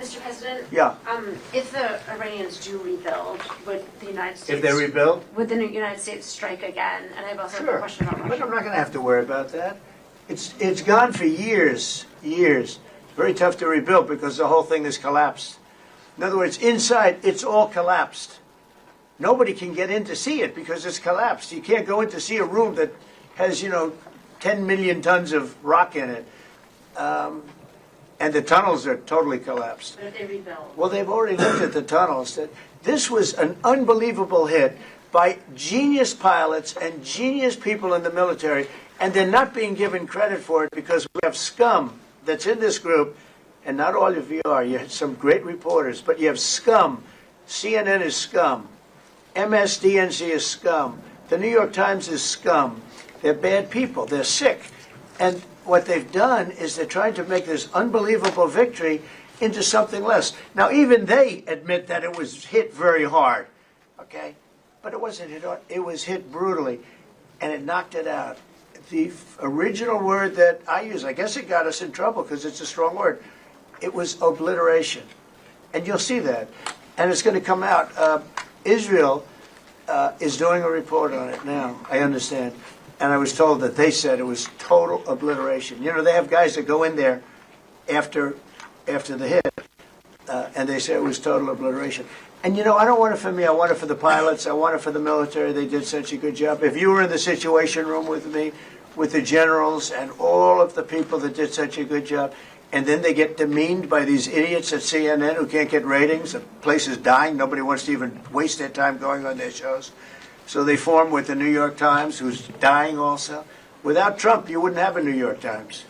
Mr. President? Yeah. If the Iranians do rebuild, would the United States... If they rebuild? Would the United States strike again? And I have also a Sure. question about But Russia. I'm not going to have to worry about that. It's gone for years. Very tough to rebuild because the whole thing is collapsed. In other words, inside, it's all collapsed. Nobody can get in to see it because it's collapsed. You can't go in to see a room that has, 10 million tons of rock in it. And the tunnels are totally collapsed. But if they rebuild? Well, they've already looked at the tunnels. This was an unbelievable hit by genius pilots and genius people in the military, and they're not being given credit for it because we have scum that's in this group, and not all of you are. You have some great reporters, but you have scum. CNN is scum. MSDNC is scum. The New York Times is scum. They're bad people. They're sick. And what they've done is they're trying to make this unbelievable victory into something less. Now, even they admit that it was hit very hard, okay? But it wasn't hit hard. It was hit brutally, and it knocked it out. The original word that I use, I guess it got us in trouble because it's a strong word. It was obliteration. And you'll see that. And it's going to come out. Israel is doing a report on it now, I understand. And I was told that they said it was total obliteration. They have guys that go in there after the hit, and they say it was total obliteration. And I don't want it for me. I want it for the pilots. I want it for the military. They did such a good job. If you were in the Situation Room with me, with the generals and all of the people that did such a good job, and then they get demeaned by these idiots at CNN who can't get ratings, the place is dying, nobody wants to even waste their time going on their shows. So they form with the New York Times, who's dying also. Without Trump, you wouldn't have a New York Times.